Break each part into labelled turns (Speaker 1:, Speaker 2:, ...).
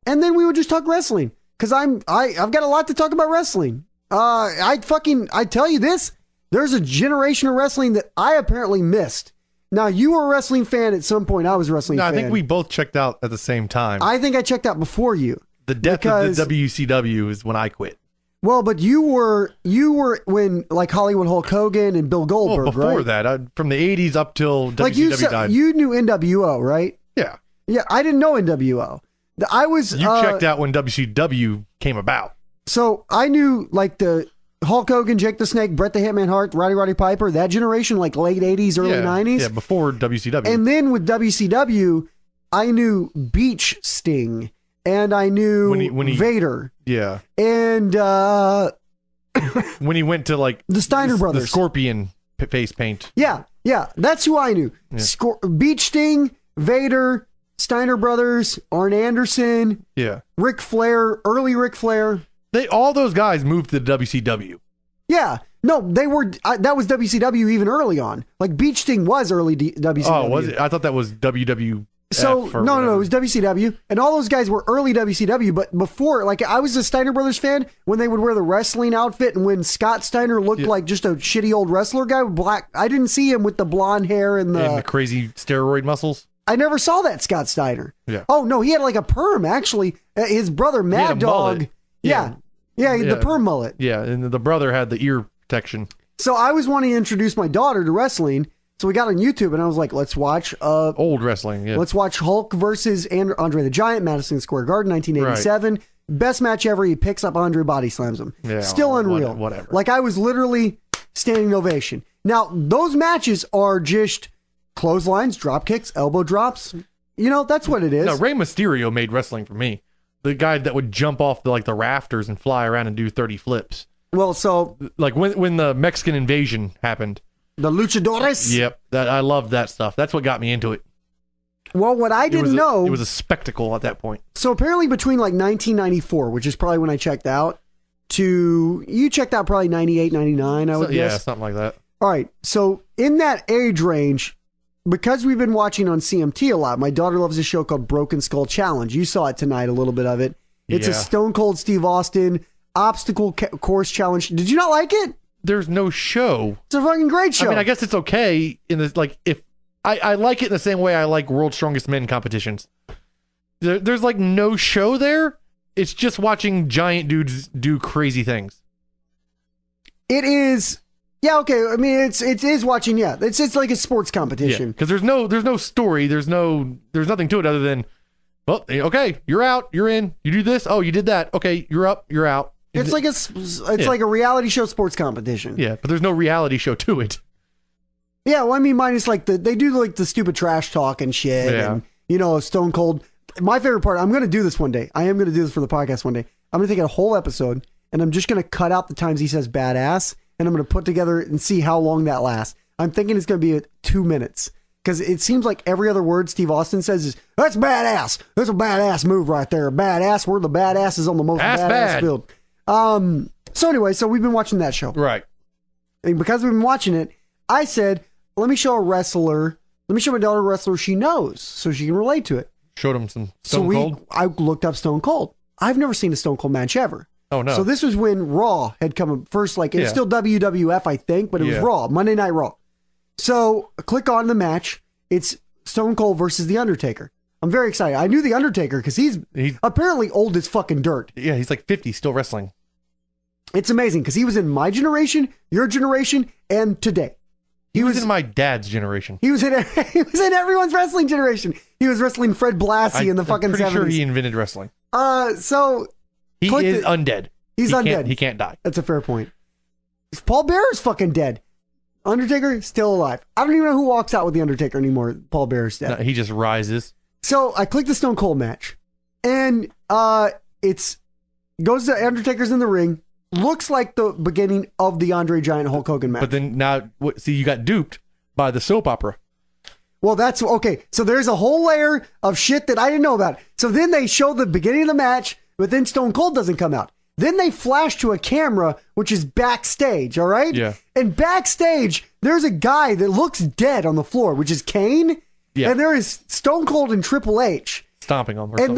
Speaker 1: and then we would just talk wrestling because I've got a lot to talk about wrestling. I tell you this, there's a generation of wrestling that I apparently missed. Now, you were a wrestling fan at some point. I was a wrestling fan.
Speaker 2: I think we both checked out at the same time.
Speaker 1: I think I checked out before you.
Speaker 2: The death of the WCW is when I quit.
Speaker 1: Well, but you were when like Hollywood Hulk Hogan and Bill Goldberg,
Speaker 2: well, before
Speaker 1: right?
Speaker 2: that, from the 80s up till WCW died.
Speaker 1: You knew NWO, right?
Speaker 2: Yeah.
Speaker 1: Yeah, I didn't know NWO.
Speaker 2: You checked out when WCW came about.
Speaker 1: So I knew like the Hulk Hogan, Jake the Snake, Bret the Hitman Hart, Roddy Piper, that generation, like late 80s, early 90s.
Speaker 2: Yeah, before WCW.
Speaker 1: And then with WCW, I knew Beach Sting, and I knew when he Vader.
Speaker 2: Yeah.
Speaker 1: And
Speaker 2: when he went to like
Speaker 1: the Steiner brothers.
Speaker 2: The Scorpion face paint.
Speaker 1: Yeah, that's who I knew. Yeah. Beach Sting, Vader, Steiner brothers, Arn Anderson.
Speaker 2: Yeah.
Speaker 1: Ric Flair, early Ric Flair.
Speaker 2: All those guys moved to WCW.
Speaker 1: Yeah. No, they were, that was WCW even early on. Like Beach Sting was early WCW.
Speaker 2: Oh, was it? I thought that was WWF.
Speaker 1: So, no, it was WCW. And all those guys were early WCW. But before, like, I was a Steiner Brothers fan when they would wear the wrestling outfit. And when Scott Steiner looked like just a shitty old wrestler guy with black, I didn't see him with the blonde hair and the
Speaker 2: crazy steroid muscles.
Speaker 1: I never saw that Scott Steiner.
Speaker 2: Yeah.
Speaker 1: Oh, no, he had like a perm, actually. His brother, Mad Dog. Yeah, the perm mullet.
Speaker 2: Yeah, and the brother had the ear protection.
Speaker 1: So I was wanting to introduce my daughter to wrestling. So we got on YouTube and I was like, let's watch
Speaker 2: old wrestling. Yeah.
Speaker 1: Let's watch Hulk versus Andre the Giant, Madison Square Garden, 1987. Right. Best match ever. He picks up Andre, body slams him. Yeah, still unreal.
Speaker 2: Whatever.
Speaker 1: Like I was literally standing ovation. Now, those matches are just clotheslines, drop kicks, elbow drops. You know, that's what it is.
Speaker 2: No, Rey Mysterio made wrestling for me. The guy that would jump off the rafters and fly around and do 30 flips.
Speaker 1: Well, so
Speaker 2: like when the Mexican invasion happened.
Speaker 1: The luchadores?
Speaker 2: Yep. I loved that stuff. That's what got me into it.
Speaker 1: Well, what I didn't know...
Speaker 2: It was a spectacle at that point.
Speaker 1: So apparently between like 1994, which is probably when I checked out, to... You checked out probably 98, 99, I would guess.
Speaker 2: Yeah, something like that.
Speaker 1: All right. So in that age range, because we've been watching on CMT a lot, my daughter loves a show called Broken Skull Challenge. You saw it tonight, a little bit of it. It's a Stone Cold Steve Austin obstacle course challenge. Did you not like it?
Speaker 2: There's no show.
Speaker 1: It's a fucking great show.
Speaker 2: I mean, I guess it's okay in this, like, if I like it in the same way I like World's Strongest Men competitions. There's like no show there. It's just watching giant dudes do crazy things.
Speaker 1: It is. Yeah, okay. I mean, it is watching. Yeah, it's like a sports competition.
Speaker 2: Because there's no story. There's nothing to it other than, well, okay, you're out, you're in, you do this, oh, you did that, okay, you're up, you're out.
Speaker 1: It's like a reality show sports competition.
Speaker 2: Yeah, but there's no reality show to it.
Speaker 1: Yeah, well, I mean, mine is like they do like the stupid trash talk and shit, and Stone Cold. My favorite part. I'm going to do this one day. I am going to do this for the podcast one day. I'm going to take a whole episode and I'm just going to cut out the times he says badass, and I'm going to put together and see how long that lasts. I'm thinking it's going to be 2 minutes because it seems like every other word Steve Austin says is that's badass. That's a badass move right there. Badass. We're the badasses on the most badass field. So anyway, so we've been watching that show.
Speaker 2: Right.
Speaker 1: And because we've been watching it, I said, let me show my daughter a wrestler she knows so she can relate to it.
Speaker 2: Showed him some Stone Cold?
Speaker 1: I looked up Stone Cold. I've never seen a Stone Cold match ever.
Speaker 2: Oh, no.
Speaker 1: So this was when Raw had come first, like it's still WWF, I think, but it was Raw, Monday Night Raw. So click on the match. It's Stone Cold versus The Undertaker. I'm very excited. I knew The Undertaker because he's apparently old as fucking dirt.
Speaker 2: Yeah, he's like 50, still wrestling.
Speaker 1: It's amazing because he was in my generation, your generation, and today.
Speaker 2: He was in my dad's generation.
Speaker 1: He was in everyone's wrestling generation. He was wrestling Fred Blassie in the fucking 70s.
Speaker 2: I'm pretty sure he invented wrestling.
Speaker 1: So
Speaker 2: he is undead.
Speaker 1: He's undead.
Speaker 2: He can't die.
Speaker 1: That's a fair point. Paul Bearer's fucking dead. Undertaker still alive. I don't even know who walks out with the Undertaker anymore. Paul Bearer's dead.
Speaker 2: No, he just rises.
Speaker 1: So I clicked the Stone Cold match, and goes to Undertaker's in the ring. Looks like the beginning of the Andre Giant Hulk Hogan match.
Speaker 2: But then now, you got duped by the soap opera.
Speaker 1: Well, that's okay. So there's a whole layer of shit that I didn't know about. So then they show the beginning of the match, but then Stone Cold doesn't come out. Then they flash to a camera, which is backstage, all right?
Speaker 2: Yeah.
Speaker 1: And backstage, there's a guy that looks dead on the floor, which is Kane.
Speaker 2: Yeah.
Speaker 1: And there is Stone Cold and Triple H.
Speaker 2: stomping him.
Speaker 1: And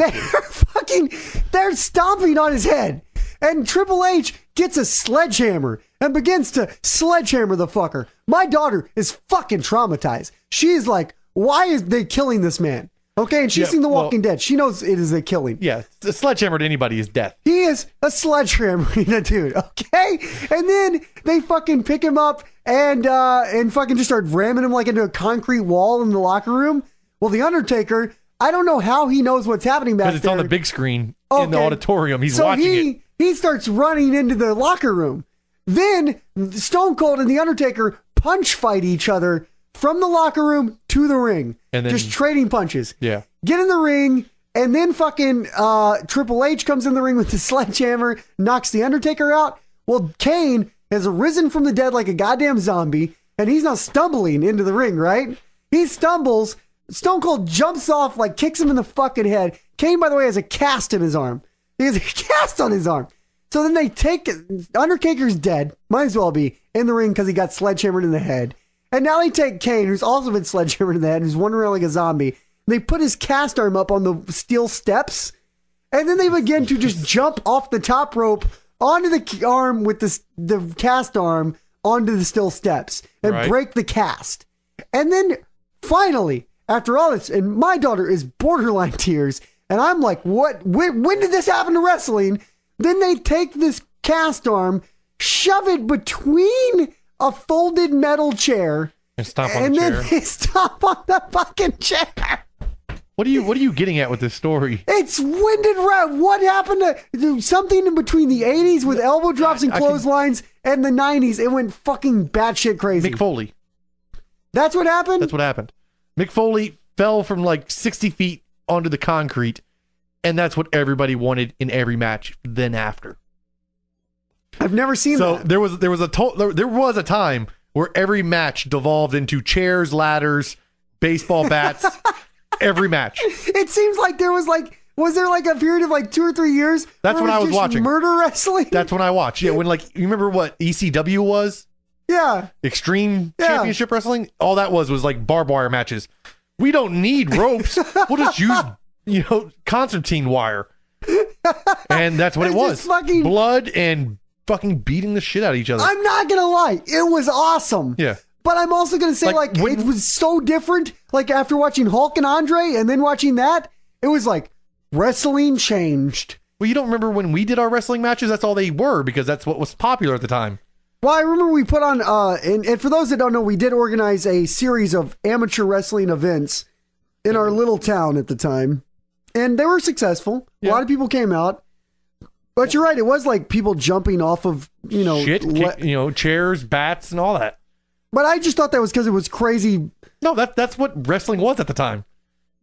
Speaker 1: they're stomping on his head. And Triple H gets a sledgehammer and begins to sledgehammer the fucker. My daughter is fucking traumatized. She is like, why is they killing this man? Okay, and she's seen The Walking Dead. She knows it is a killing.
Speaker 2: Yeah, a sledgehammer to anybody is death.
Speaker 1: He is a sledgehammering a dude, okay? And then they fucking pick him up and fucking just start ramming him like into a concrete wall in the locker room. Well, The Undertaker, I don't know how he knows what's happening back there.
Speaker 2: Because it's on the big screen in the auditorium. He's watching it.
Speaker 1: He starts running into the locker room. Then Stone Cold and The Undertaker punch fight each other from the locker room to the ring. And then, just trading punches.
Speaker 2: Yeah.
Speaker 1: Get in the ring, and then fucking Triple H comes in the ring with the sledgehammer, knocks The Undertaker out. Well, Kane has arisen from the dead like a goddamn zombie, and he's now stumbling into the ring, right? He stumbles. Stone Cold jumps off, like kicks him in the fucking head. Kane, by the way, has a cast in his arm. He has a cast on his arm. So then they take Undertaker's dead, might as well be, in the ring because he got sledgehammered in the head. And now they take Kane, who's also been sledgehammered in the head, who's wandering around like a zombie. And they put his cast arm up on the steel steps. And then they begin to just jump off the top rope onto the arm with the cast arm onto the steel steps and break the cast. And then finally, after all this, and my daughter is borderline tears, and I'm like, what? When did this happen to wrestling? Then they take this cast arm, shove it between a folded metal chair,
Speaker 2: and stomp on the chair.
Speaker 1: And then they stomp on the fucking chair.
Speaker 2: What are you getting at with this story?
Speaker 1: It's winded right. What happened to something in between the 80s with elbow drops and clotheslines and the 90s? It went fucking batshit crazy.
Speaker 2: Mick Foley.
Speaker 1: That's what happened?
Speaker 2: That's what happened. Mick Foley fell from like 60 feet onto the concrete, and that's what everybody wanted in every match then after.
Speaker 1: I've never seen that.
Speaker 2: So there was a time where every match devolved into chairs, ladders, baseball bats, every match.
Speaker 1: It seems like was there like a period of like 2 or 3 years?
Speaker 2: That's when I was watching
Speaker 1: murder wrestling.
Speaker 2: That's when I watched. Yeah, when like you remember what ECW was?
Speaker 1: Yeah.
Speaker 2: Extreme Championship Wrestling. All that was like barbed wire matches. We don't need ropes. We'll just use concertina wire. And that's what it was. Blood and fucking beating the shit out of each other.
Speaker 1: I'm not gonna lie, it was awesome.
Speaker 2: Yeah.
Speaker 1: But I'm also gonna say it was so different. Like after watching Hulk and Andre and then watching that, it was like wrestling changed.
Speaker 2: Well, you don't remember when we did our wrestling matches? That's all they were because that's what was popular at the time.
Speaker 1: Well, I remember we put on, and for those that don't know, we did organize a series of amateur wrestling events in our little town at the time, and they were successful. Yeah. A lot of people came out, but you're right, it was like people jumping off of,
Speaker 2: shit, chairs, bats, and all that.
Speaker 1: But I just thought that was because it was crazy.
Speaker 2: No, that's what wrestling was at the time.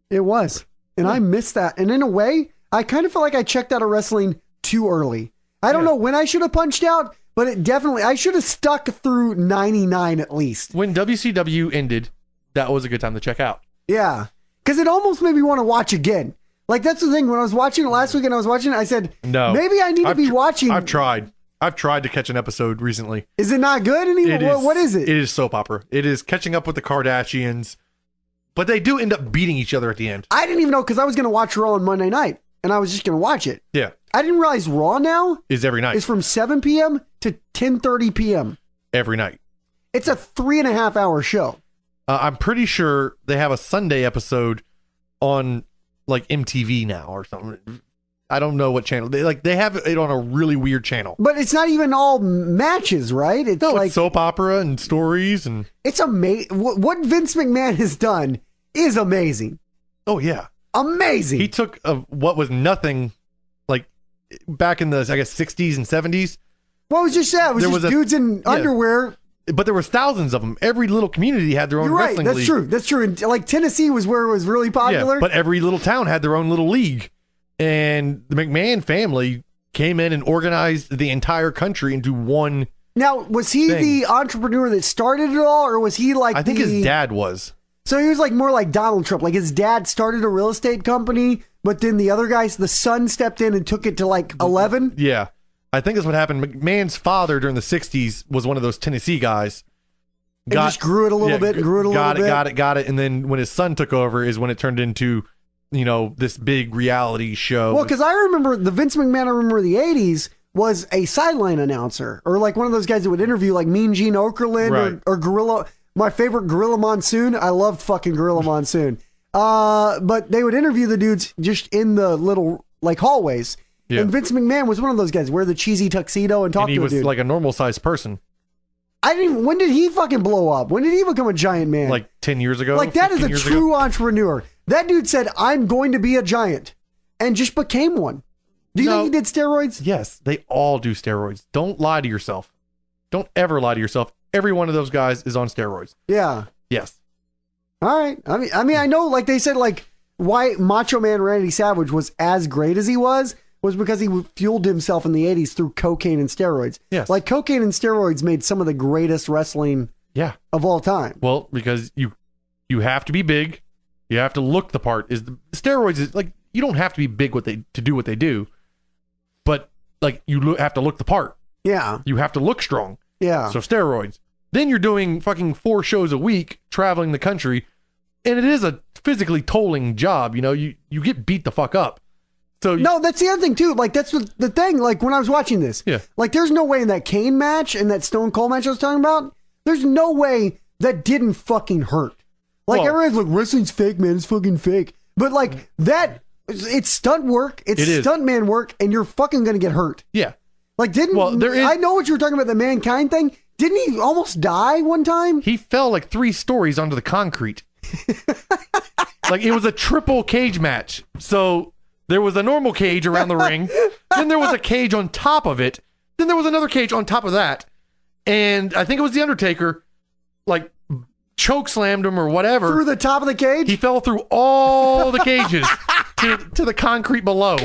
Speaker 1: It was, and I missed that. And in a way, I kind of feel like I checked out of wrestling too early. I don't know when I should have punched out. But I should have stuck through 99 at least.
Speaker 2: When WCW ended, that was a good time to check out.
Speaker 1: Yeah. Because it almost made me want to watch again. Like, that's the thing. When I was watching it last week and I was watching it, I said, no, maybe I need to be watching.
Speaker 2: I've tried to catch an episode recently.
Speaker 1: Is it not good anymore? What is it?
Speaker 2: It is soap opera. It is catching up with the Kardashians. But they do end up beating each other at the end.
Speaker 1: I didn't even know because I was going to watch Raw on Monday night. And I was just going to watch it.
Speaker 2: Yeah.
Speaker 1: I didn't realize Raw now
Speaker 2: is every night.
Speaker 1: It's from 7 p.m. to 10:30 p.m.
Speaker 2: every night.
Speaker 1: It's a 3.5 hour show.
Speaker 2: I'm pretty sure they have a Sunday episode on like MTV now or something. I don't know what channel. They have it on a really weird channel.
Speaker 1: But it's not even all matches, right?
Speaker 2: It's soap opera and stories and
Speaker 1: it's amazing. What Vince McMahon has done is amazing.
Speaker 2: Oh yeah.
Speaker 1: Amazing.
Speaker 2: He took what was nothing like back in the, I guess, 60s and 70s.
Speaker 1: What was just that? It was just dudes in underwear.
Speaker 2: But there was thousands of them. Every little community had their own wrestling league.
Speaker 1: That's true. That's true. And like Tennessee was where it was really popular.
Speaker 2: Yeah, but every little town had their own little league. And the McMahon family came in and organized the entire country into one.
Speaker 1: Now, was he the entrepreneur that started it all? Or was he like
Speaker 2: I think his dad was.
Speaker 1: So he was like more like Donald Trump. Like his dad started a real estate company, but then the other guys, the son stepped in and took it to like 11.
Speaker 2: Yeah. I think that's what happened. McMahon's father during the 60s was one of those Tennessee guys.
Speaker 1: Just grew it a little bit and grew it a little bit.
Speaker 2: Got it. And then when his son took over is when it turned into this big reality show.
Speaker 1: Well, because I remember the Vince McMahon I remember the 80s was a sideline announcer, or like one of those guys that would interview like Mean Gene Okerlund
Speaker 2: Right.
Speaker 1: or Gorilla. My favorite, Gorilla Monsoon. I loved fucking Gorilla Monsoon. But they would interview the dudes just in the little like hallways.
Speaker 2: Yeah.
Speaker 1: And Vince McMahon was one of those guys, wear the cheesy tuxedo and talk
Speaker 2: and he
Speaker 1: to a
Speaker 2: was
Speaker 1: dude.
Speaker 2: like a normal sized person,
Speaker 1: when did he fucking blow up? When did he become a giant man?
Speaker 2: like 10 years ago.
Speaker 1: Like that is
Speaker 2: 15
Speaker 1: a
Speaker 2: years
Speaker 1: true
Speaker 2: ago.
Speaker 1: entrepreneur. That dude said, I'm going to be a giant, and just became one. Do you
Speaker 2: No.
Speaker 1: think he did steroids?
Speaker 2: Yes, they all do steroids. Don't lie to yourself. Don't ever lie to yourself. Every one of those guys is on steroids.
Speaker 1: Yeah.
Speaker 2: Yes.
Speaker 1: All right. I mean, I know, like they said, like why Macho Man Randy Savage was as great as he was because he fueled himself in the 80s through cocaine and steroids.
Speaker 2: Yes.
Speaker 1: Like cocaine and steroids made some of the greatest wrestling
Speaker 2: Yeah.
Speaker 1: of all time.
Speaker 2: Well, because you have to be big, you have to look the part. Steroids is like you don't have to be big to do what they do, but like you have to look the part.
Speaker 1: Yeah.
Speaker 2: You have to look strong.
Speaker 1: Yeah.
Speaker 2: So steroids. Then you're doing fucking 4 shows a week, traveling the country, and it is a physically tolling job. You get beat the fuck up. So
Speaker 1: No, that's the other thing too. Like that's the thing. Like when I was watching this,
Speaker 2: Yeah.
Speaker 1: like there's no way in that Kane match and that Stone Cold match I was talking about, there's no way that didn't fucking hurt. Like
Speaker 2: Well-
Speaker 1: everybody's like, wrestling's fake, man. It's fucking fake. But like that, it's stunt work. It's
Speaker 2: It is.
Speaker 1: stuntman work, and you're fucking gonna get hurt.
Speaker 2: yeah.
Speaker 1: Like I know what you were talking about, the Mankind thing. Didn't he almost die one time?
Speaker 2: He fell like 3 stories onto the concrete. Like it was a triple cage match. So there was a normal cage around the ring. Then there was a cage on top of it. Then there was another cage on top of that. And I think it was The Undertaker, like choke slammed him or whatever.
Speaker 1: Through the top of the cage?
Speaker 2: He fell through all the cages to the concrete below.